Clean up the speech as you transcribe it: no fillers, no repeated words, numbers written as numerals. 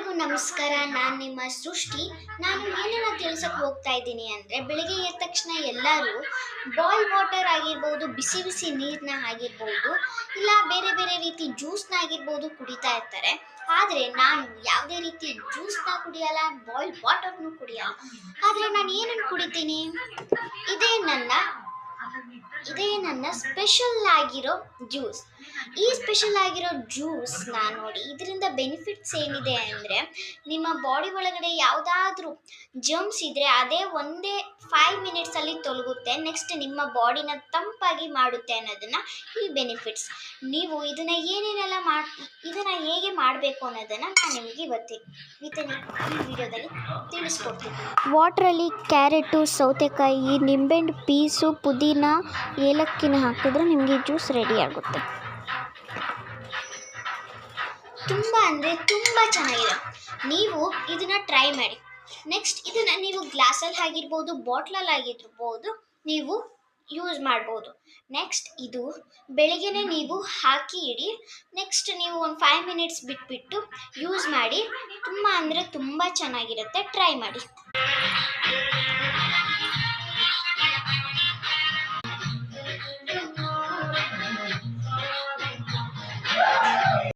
ಎಲ್ಲರಿಗೂ ನಮಸ್ಕಾರ. ನಾನು ನಿಮ್ಮ ಸೃಷ್ಟಿ. ನಾನು ಏನನ್ನ ತಿಳಿಸಕ್ಕೆ ಹೋಗ್ತಾ ಇದ್ದೀನಿ ಅಂದರೆ, ಬೆಳಿಗ್ಗೆ ಎದ್ದ ತಕ್ಷಣ ಎಲ್ಲರೂ ಬಾಯ್ಲ್ ವಾಟರ್ ಆಗಿರ್ಬೋದು, ಬಿಸಿ ಬಿಸಿ ನೀರನ್ನ ಆಗಿರ್ಬೋದು, ಇಲ್ಲ ಬೇರೆ ಬೇರೆ ರೀತಿ ಜ್ಯೂಸ್ನ ಆಗಿರ್ಬೋದು ಕುಡಿತಾ ಇರ್ತಾರೆ. ಆದರೆ ನಾನು ಯಾವುದೇ ರೀತಿ ಜ್ಯೂಸ್ನ ಕುಡಿಯಲ್ಲ, ಬಾಯ್ಲ್ ವಾಟರ್ನು ಕುಡಿಯಲ್ಲ. ಆದರೆ ನಾನು ಏನನ್ನು ಕುಡಿತೀನಿ? ಇದೇ ನನ್ನ ಇದೇ ನನ್ನ ಸ್ಪೆಷಲ್ ಆಗಿರೋ ಜ್ಯೂಸ್. ಈ ಸ್ಪೆಷಲ್ ಆಗಿರೋ ಜ್ಯೂಸ್ನ ನೋಡಿ, ಇದರಿಂದ ಬೆನಿಫಿಟ್ಸ್ ಏನಿದೆ ಅಂದರೆ, ನಿಮ್ಮ ಬಾಡಿ ಒಳಗಡೆ ಯಾವುದಾದ್ರೂ ಜರ್ಮ್ಸ್ ಇದ್ದರೆ ಅದೇ ಒಂದೇ 5 ಮಿನಿಟ್ಸಲ್ಲಿ ತೊಲಗುತ್ತೆ. ನೆಕ್ಸ್ಟ್ ನಿಮ್ಮ ಬಾಡಿನ ತಂಪಾಗಿ ಮಾಡುತ್ತೆ ಅನ್ನೋದನ್ನು ಈ ಬೆನಿಫಿಟ್ಸ್. ನೀವು ಇದನ್ನು ಹೇಗೆ ಮಾಡಬೇಕು ಅನ್ನೋದನ್ನು ನಾನು ನಿಮಗೆ ಈ ವಿಡಿಯೋದಲ್ಲಿ ತಿಳಿಸ್ಕೊಡ್ತೀನಿ. ವಾಟ್ರಲ್ಲಿ ಕ್ಯಾರೆಟು, ಸೌತೆಕಾಯಿ, ನಿಂಬೆಹಣ್ಣು ಪೀಸು, ಪುದೀನ, ಏಲಕ್ಕಿನ ಹಾಕಿದ್ರೆ ನಿಮಗೆ ಜ್ಯೂಸ್ ರೆಡಿ ಆಗುತ್ತೆ. ತುಂಬ ಅಂದರೆ ತುಂಬ ಚೆನ್ನಾಗಿದೆ. ನೀವು ಇದನ್ನು ಟ್ರೈ ಮಾಡಿ. ನೆಕ್ಸ್ಟ್ ಇದನ್ನು ನೀವು ಗ್ಲಾಸಲ್ಲಿ ಆಗಿರ್ಬೋದು, ಬಾಟ್ಲಲ್ಲಿ ಆಗಿರ್ಬೋದು, ನೀವು ಯೂಸ್ ಮಾಡ್ಬೋದು. ನೆಕ್ಸ್ಟ್ ಇದು ಬೆಳಿಗ್ಗೆನೇ ನೀವು ಹಾಕಿ ಇಡಿ. ನೆಕ್ಸ್ಟ್ ನೀವು ಒಂದು 5 ಮಿನಿಟ್ಸ್ ಬಿಟ್ಬಿಟ್ಟು ಯೂಸ್ ಮಾಡಿ. ತುಂಬ ಅಂದರೆ ತುಂಬ ಚೆನ್ನಾಗಿರುತ್ತೆ. ಟ್ರೈ ಮಾಡಿ.